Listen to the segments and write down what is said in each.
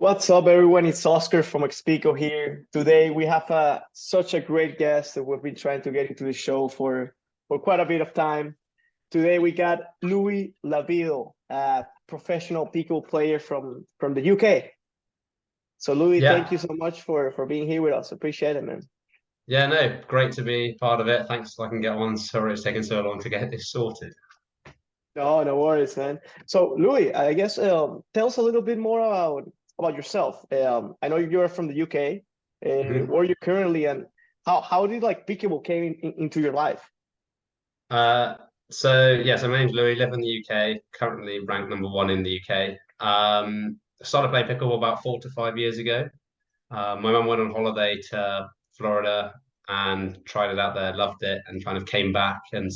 What's up, everyone? It's Oscar from Xpickle here. Today we have such a great guest that we've been trying to get into the show for quite a bit of time. Today we got Louis Laville, a professional pickle player from the UK. So Louis, thank you Yeah, so much for being here with us. Appreciate it, man. yeah, no, great to be part of it. Thanks I can get on. Sorry it's taken so long to get this sorted. No, no worries, man. So Louis, I guess tell us a little bit more about yourself. I know you're from the UK. Mhm. Where are you currently, and how did like pickleball came into your life? Uh, so my name's Louis, live in the UK, currently ranked number one in the UK. Started playing pickleball about 4 to 5 years ago. My mum went on holiday to Florida and tried it out there, loved it, and kind of came back and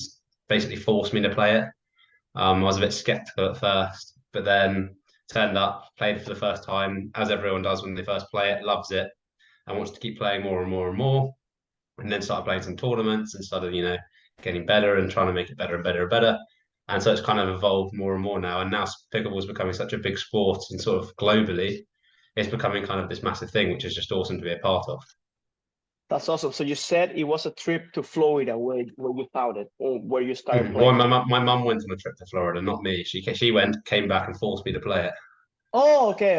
basically forced me to play it. I was a bit skeptical at first, but then turned up, played for the first time, as everyone does when they first play it, loves it, and wants to keep playing more and more and more. And then started playing some tournaments and started, getting better and trying to make it better and better and better. And so it's kind of evolved more and more now. And now pickleball is becoming such a big sport and sort of globally, it's becoming kind of this massive thing, which is just awesome to be a part of. That's awesome. So you said it was a trip to Florida where you found it, or where you started Well, playing. my mum went on a trip to Florida, not me. She went, came back, and forced me to play it. Oh, okay.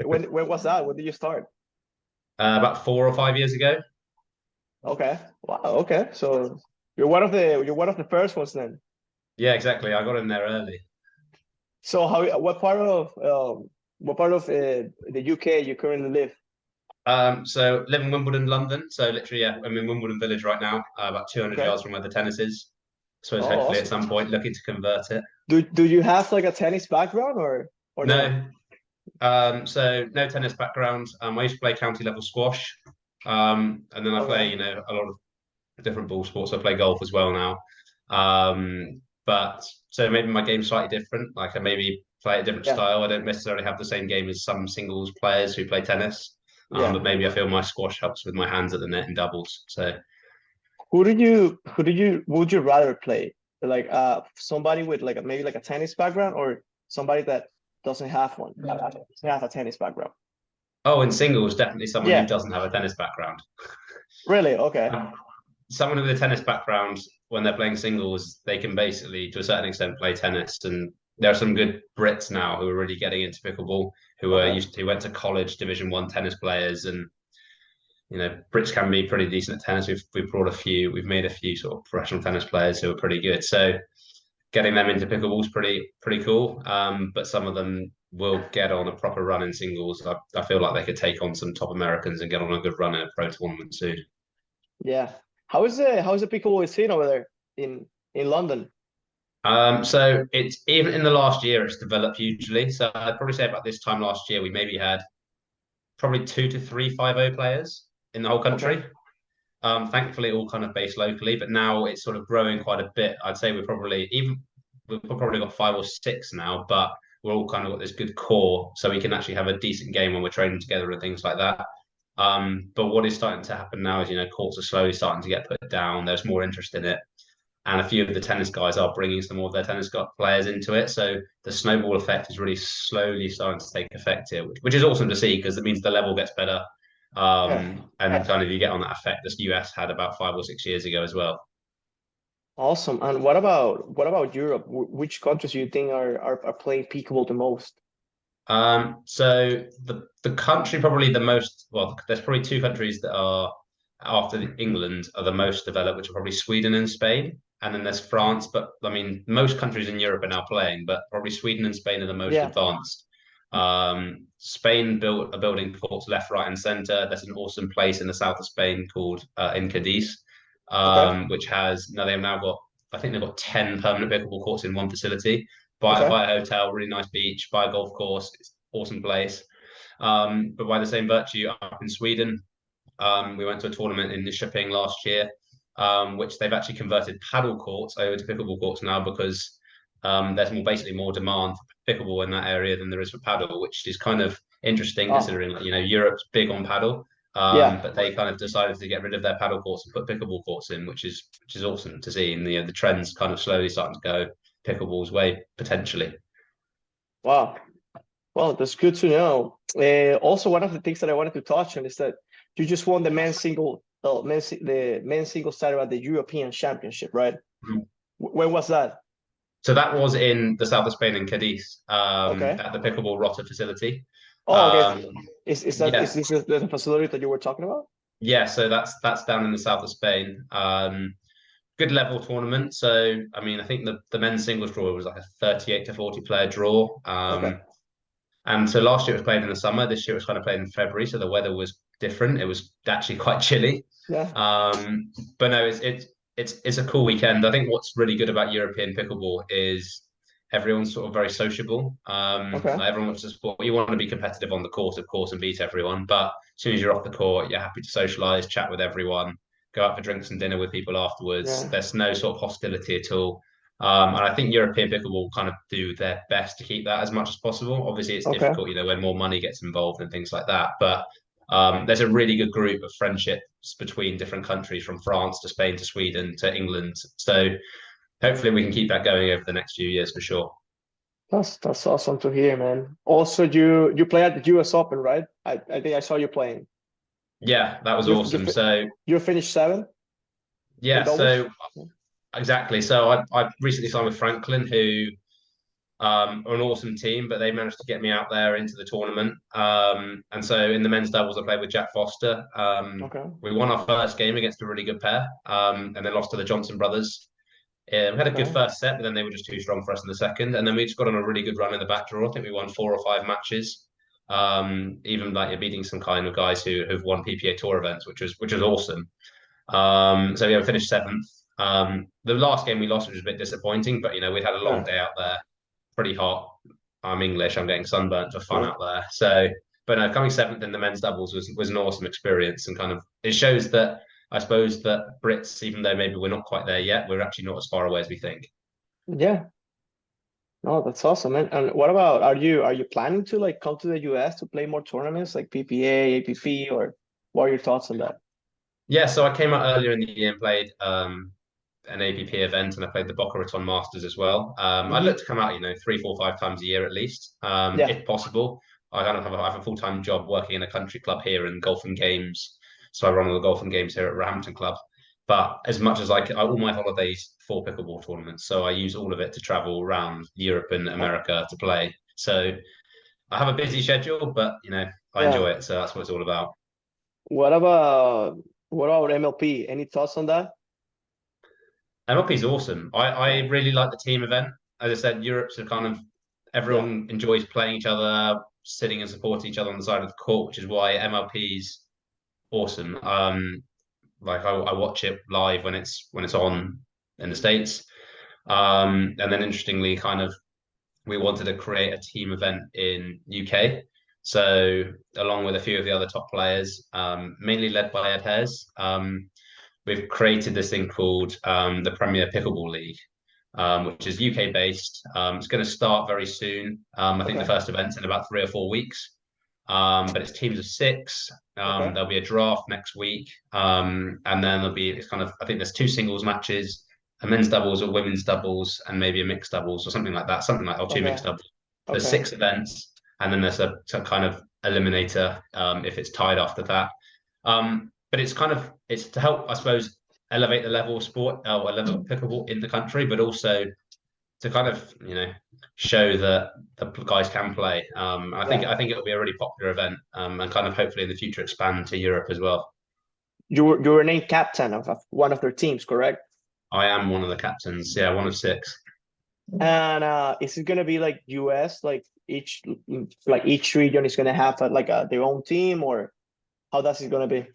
When was that? When did you start? About 4 or 5 years ago. Okay. Wow. Okay. So you're one of the first ones then. Yeah, exactly. I got in there early. So how what part of the UK you currently live? So live in Wimbledon, London. So literally, yeah, I'm in Wimbledon Village right now, about 200 Okay. yards from where the tennis is. I suppose Oh, hopefully at awesome. some point looking to convert it. Do you have like a tennis background or no? No, so no tennis background. I used to play county level squash, and then I play, Okay. a lot of different ball sports. I play golf as well now. But so maybe my game's slightly different. Like I maybe play a different Yeah. style. I don't necessarily have the same game as some singles players who play tennis. But Yeah. maybe I feel my squash helps with my hands at the net in doubles. So Who would you rather play? Like somebody with like maybe like a tennis background or somebody that doesn't have one, doesn't have a tennis background? oh, in singles, definitely someone who Yeah, doesn't have a tennis background. really? Okay. Um, Someone with a tennis background, when they're playing singles, they can basically, to a certain extent, play tennis. And there are some good Brits now who are really getting into pickleball, Okay. who went to college Division One tennis players, and Brits can be pretty decent at tennis. We've brought a few, we've made a few sort of professional tennis players who are pretty good. So getting them into pickleball is pretty cool. But some of them will get on a proper run in singles. I feel like they could take on some top Americans and get on a good run in a pro tournament soon. Yeah. How is the pickleball scene over there in London? So it's even in the last year, it's developed hugely. So I'd probably say about this time last year, we maybe had probably 2 to 3 5-0 players in the whole Okay. country. Thankfully, all kind of based locally, but now it's sort of growing quite a bit. I'd say we've probably got 5 or 6 now, but we're all kind of got this good core, so we can actually have a decent game when we're training together and things like that. But what is starting to happen now is courts are slowly starting to get put down. There's more interest in it, and a few of the tennis guys are bringing some more of their players into it. So the snowball effect is really slowly starting to take effect here, which is awesome to see because it means the level gets better. Yeah. And kind of you get on that effect this US had about 5 or 6 years ago as well. Awesome. And what about Europe? Which countries do you think are playing pickleball the most? So the country probably the most well, there's probably two countries that are after England are the most developed, which are probably Sweden and Spain, and then there's France. But I mean, most countries in Europe are now playing, but probably Sweden and Spain are the most Yeah. advanced. Spain built a building courts left, right, and centre. There's an awesome place in the south of Spain called in Cadiz, Okay. which has now they've now got I think they've got 10 permanent pickleball courts in one facility. Okay. By a hotel, really nice beach, by a golf course, it's an awesome place. But by the same virtue, up in Sweden, we went to a tournament in Nyköping last year, which they've actually converted paddle courts over to pickleball courts now because there's basically more demand for pickleball in that area than there is for paddle, which is kind of interesting Oh, considering Europe's big on paddle, yeah. but they kind of decided to get rid of their paddle courts and put pickleball courts in, which is awesome to see, and the trends kind of slowly starting to go pickleball's way potentially. Wow. Well, that's good to know. Also, one of the things that I wanted to touch on is that you just won the the men's single title at the European Championship, right? Mhm. When was that? So that was in the south of Spain in Cadiz, Okay. at the Pickleball Rotter facility. Oh, okay. Um, Is yeah, this the facility that you were talking about? yeah. So that's down in the south of Spain. Good level tournament. So I mean, I think the men's singles draw was like a 38 to 40 player draw. Okay. And so last year it was played in the summer. This year it was kind of played in February, so the weather was different. It was actually quite chilly. Yeah. Um, but no, it's a cool weekend. I think what's really good about European pickleball is everyone's sort of very sociable. Okay. Like everyone wants to support. You want to be competitive on the court, of course, and beat everyone. But as soon as you're off the court, you're happy to socialize, chat with everyone, go out for drinks and dinner with people afterwards. Yeah. There's no sort of hostility at all. And I think European pickleball kind of do their best to keep that as much as possible. Obviously, it's Okay. difficult, when more money gets involved and things like that. But there's a really good group of friendships between different countries, from France to Spain to Sweden to England. So hopefully we can keep that going over the next few years for sure. That's awesome to hear, man. Also, you play at the US Open, right? I think I saw you playing. Yeah, that was You you awesome. fi- So you finished seventh in yeah, doubles. so exactly. So I recently signed with Franklin, who are an awesome team, but they managed to get me out there into the tournament. And so in the men's doubles, I played with Jack Foster. Okay. We won our first game against a really good pair, and then lost to the Johnson brothers. We had a good Okay. first set, but then they were just too strong for us in the second. And then we just got on a really good run in the back draw. I think we won 4 or 5 matches. Even like beating some kind of guys who've won PPA Tour events, which was awesome. So yeah, we finished seventh. The last game we lost, which was a bit disappointing, but we'd had a long Yeah. day out there, pretty hot. I'm English. I'm getting sunburnt for fun Sure. out there. So, but no, coming seventh in the men's doubles was an awesome experience, and kind of it shows that I suppose that Brits, even though maybe we're not quite there yet, we're actually not as far away as we think. Yeah. No, that's awesome, man. And what about are you planning to like come to the US to play more tournaments like PPA, APP, or what are your thoughts on that? Yeah, so I came out earlier in the year and played an APP event, and I played the Boca Raton Masters as well. I'd look Hmm. to come out, 3, 4, 5 times a year at least, Yeah. if possible. I kind of have a full-time job working in a country club here in Golf and Games, so I run all the Golf and Games here at Rampton Club. But as much as all my holidays for pickleball tournaments, so I use all of it to travel around Europe and Uh, America to play. So I have a busy schedule, but I yeah. enjoy it, so that's what it's all about. What about what about MLP? Any thoughts on that? MLP is awesome. I Yeah. really like the team event. As I said, Europe's a kind of Yeah. everyone enjoys playing each other, sitting and supporting each other on the side of the court, which is why MLP's awesome. Like I watch it live when it's on in the States. And then interestingly, kind of we wanted to create a team event in UK. So along with a few of the other top players, mainly led by Ed Hares, we've created this thing called the Premier Pickleball League, which is UK based. It's going to start very soon. I think the Okay. first event's in about 3 or 4 weeks. But it's teams of six. Okay. There'll be a draft next week, and then it's kind of I think there's 2 singles matches, a men's doubles, a women's doubles, and maybe a mixed doubles or something like that. Something like or two Okay. mixed doubles. There's Okay. 6 events, and then there's a kind of eliminator if it's tied after that. But it's to help, I suppose, elevate the level of sport or level of pickleball in the country, but also to kind of show that the guys can play. I think Yeah. I think it'll be a really popular event, and kind of hopefully in the future expand to Europe as well. You were named captain of one of their teams, correct? I am one of the captains, yeah, one of 6. And is it gonna be like US, like each region is gonna have their own team, or how does it gonna be?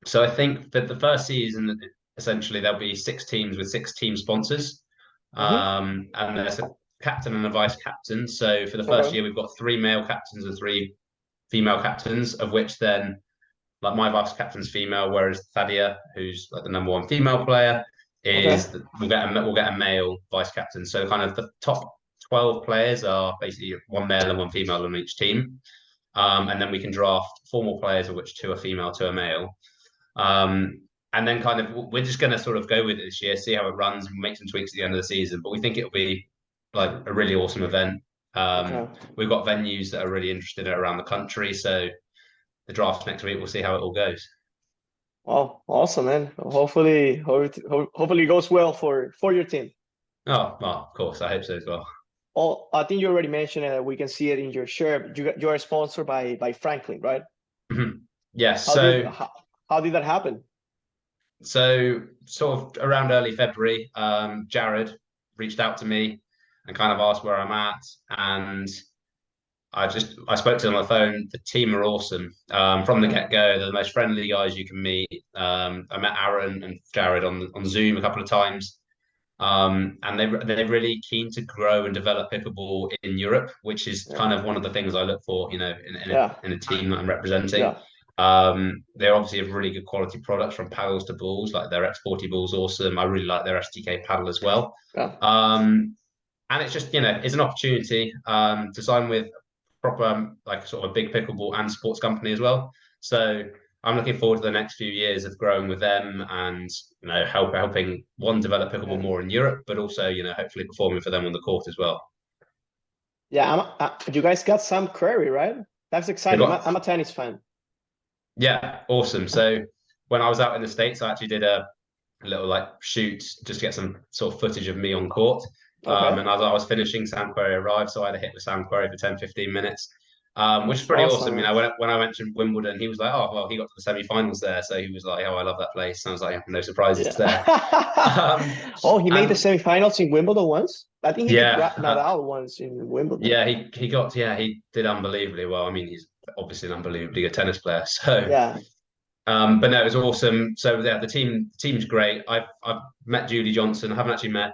So I think that the first season, essentially, there'll be 6 teams with 6 team sponsors, Hmm. and there's a captain and a vice captain. So for the first Okay. year, we've got 3 male captains and 3 female captains, of which then like my vice captain's female, whereas Thadia, who's like the number one female player, Okay. we'll get a male vice captain. So kind of the top 12 players are basically one male and one female on each team. And then we can draft 4 more players, of which 2 are female, 2 are male. And then kind of we're just going to sort of go with it this year, see how it runs, and make some tweaks at the end of the season. But we think it'll be like a really awesome event. Okay. We've got venues that are really interested around the country. So the draft next week, we'll see how it all goes. Well, awesome, man. Hopefully it goes well for your team. Oh, well, of course, I hope so as well. Oh, I think you already mentioned it. We can see it in your shirt. You are sponsored by Franklin, right? Yes. How did how did that happen? So sort of around early February, Jared reached out to me and kind of asked where I'm at, and I spoke to them on the phone. The team are awesome from the Okay. get-go. They're the most friendly guys you can meet. I met Aaron and Jared on Zoom a couple of times, and they're really keen to grow and develop pickleball in Europe, which is Yeah. kind of one of the things I look for, Yeah. in a team that I'm representing. Yeah. They obviously have really good quality products from paddles to balls, like their X40 ball's awesome. I really like their STK paddle as well. Yeah. And it's just, it's an opportunity to sign with proper, like sort of a big pickleball and sports company as well. So I'm looking forward to the next few years of growing with them and, helping one develop pickleball Yeah. more in Europe, but also, hopefully performing for them on the court as well. Yeah. You guys got Sam Querrey, right? That's We've exciting. got, I'm a tennis fan. yeah, awesome. So when I was out in the States, I actually did a little like shoot just to get some sort of footage of me on court. Okay. And as I was finishing, Sam Querrey arrived, so I had a hit with Sam Querrey for 10, 15 minutes, which is That's pretty awesome, awesome. man. When I went to Wimbledon, he was like, "Oh, well, he got to the semi-finals there," so he was like, "Oh, I love that place." Sounds like no surprises there. Yeah. Um, Oh, he made the and semifinals in Wimbledon once. I think he beat yeah, Nadal once in Wimbledon. yeah, he did unbelievably well. I mean, he's obviously an unbelievably good tennis player. So Yeah. but no, it was awesome. So yeah, the team's great. I've met Julie Johnson. I haven't actually met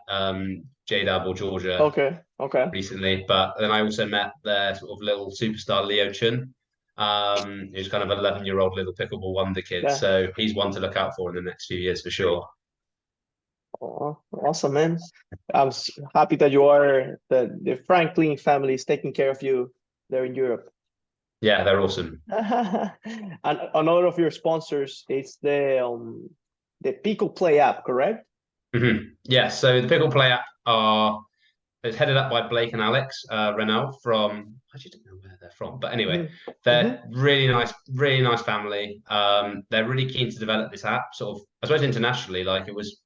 J-Dub or Georgia Okay. Okay. recently, but then I also met their sort of little superstar Leo Chun, who's kind of 11-year-old little pickleball wonder kid. Yeah. So he's one to look out for in the next few years for sure. Oh, awesome, man. Happy that you are the Franklin family is taking care of you there in Europe. Yeah, they're awesome. And another of your sponsors is the Pickle Play app, correct? Yeah, so the Pickle Play app it's headed up by Blake and Alex Renault from I actually don't know where they're from, but anyway, Mm-hmm. they're really nice family. They're really keen to develop this app, sort of I suppose internationally. Like it was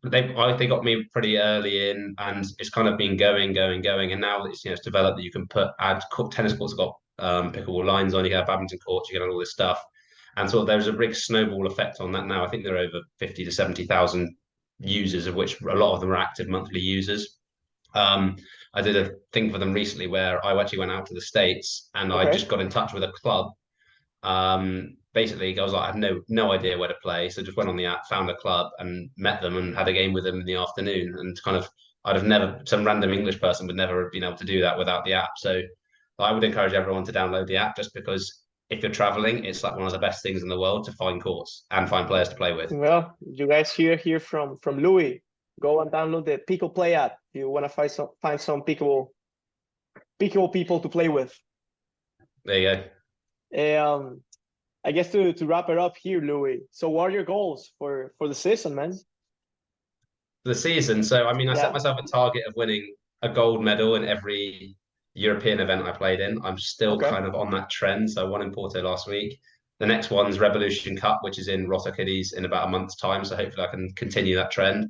they got me pretty early in, and it's kind of been going, and now it's developed that you can add tennis courts have got pickleball lines on, you can have badminton courts, you can have all this stuff, and so there's a big snowball effect on that now. I think there are over 50 to 70,000 users, of which a lot of them are active monthly users. Um, I did a thing for them recently where I actually went out to the States and I Okay. just got in touch with a club. Basically, I was like, I have no idea where to play, so just went on the app, found a club, and met them and had a game with them in the afternoon. And kind of, I'd have never, some random English person would never have been able to do that without the app. So I would encourage everyone to download the app just because if you're traveling, it's like one of the best things in the world to find courts and find players to play with. Well, you guys hear from Louis. Go and download the Pickle Play app if you want to find some pickle people to play with. There you go. I guess to wrap it up here, Louis. So what are your goals for the season, man? The season. So, I mean, I set Yeah. myself a target of winning a gold medal in every European event I played in. I'm still Okay. kind of on that trend. So, I won in Porto last week. The next one's Revolution Cup, which is in Rotterdam in about a month's time. So, hopefully, I can continue that trend.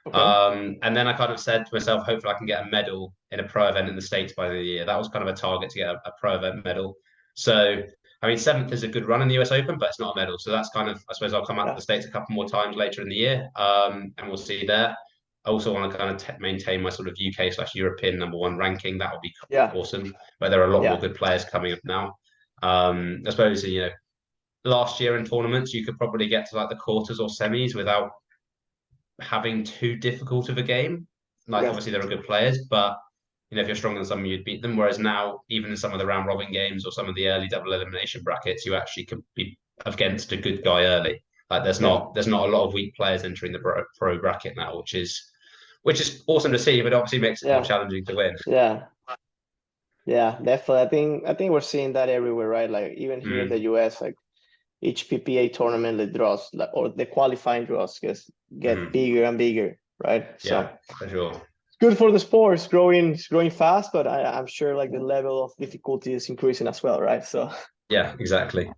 Okay. And then I kind of said to myself, hopefully, I can get a medal in a pro event in the States by the end of the year. That was kind of a target to get a pro event medal. So, I mean, seventh is a good run in the US Open, but it's not a medal. So that's kind of, I suppose I'll come out to Yeah. the States a couple more times later in the year, and we'll see there. I also want to kind of maintain my sort of UK/European #1 ranking. That would be Yeah. awesome. But there are a lot more Yeah. good players coming up now. I suppose, last year in tournaments, you could probably get to like the quarters or semis without having too difficult of a game. Like, Yeah. obviously, there are good players, but if you're stronger than someone, you'd beat them. Whereas now, even in some of the round robin games or some of the early double elimination brackets, you actually can be against a good guy early. Like Yeah. there's not a lot of weak players entering the pro bracket now, which is awesome to see, but obviously makes it more Yeah. challenging to win. Yeah. Yeah, definitely. I think we're seeing that everywhere, right? Like even here in the US, like each PPA tournament, the draws or the qualifying draws get Mm. bigger and bigger, right? So Yeah, for sure. good for the sport. It's growing fast, but I'm sure like the level of difficulty is increasing as well, right? So, Yeah, exactly.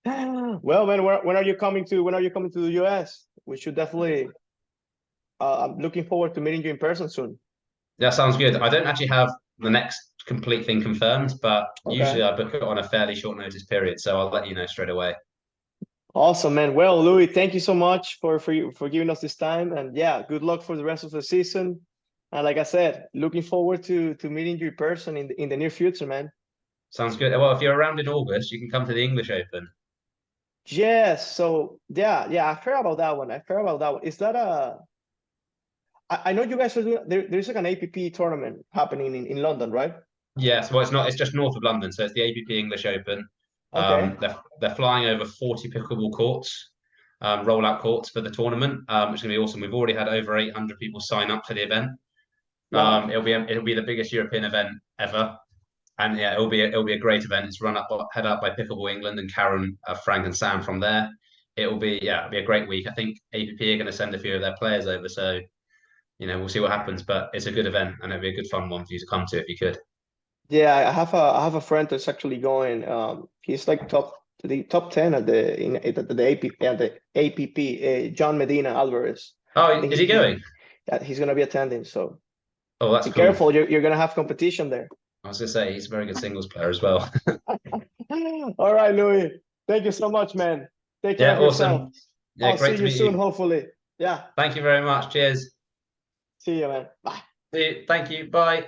well, man, when are you coming to the US? We should definitely. I'm looking forward to meeting you in person soon. That sounds good. I don't actually have the next complete thing confirmed, but Okay. usually I book it on a fairly short notice period, so I'll let you know straight away. Awesome, man. Well, Louis, thank you so much for giving us this time, and yeah, good luck for the rest of the season. And like I said, looking forward to meeting you in person in the near future, man. Sounds good. Well, if you're around in August, you can come to the English Open. Yes. So yeah, I've heard about that one. I've heard about that one. Is that I know you guys are doing there's like an APP tournament happening in London, right? Yes, well, it's not. It's just north of London, so it's the APP English Open. Okay. They're flying over 40 pickleball courts, rollout courts for the tournament, which is gonna be awesome. We've already had over 800 people sign up for the event. Wow. It'll be the biggest European event ever, and yeah, it'll be a great event. It's head up by Pickleball England and Karen, Frank, and Sam from there. It'll be a great week. I think APP are going to send a few of their players over, so we'll see what happens. But it's a good event, and it'll be a good fun one for you to come to if you could. Yeah, I have a friend that's actually going. He's like top 10 at the APP. John Medina Alvarez. I Oh, think is he going? he's gonna be attending. So Oh, that's be cool. careful. You're gonna have competition there. I was going to say he's a very good singles player as well. All right, Louis. Thank you so much, man. Take care Yeah, of yourself. awesome. Yeah, I'll see great to you meet soon, you. hopefully. Yeah. Thank you very much. Cheers. See you, man. Bye. Thank you. Bye.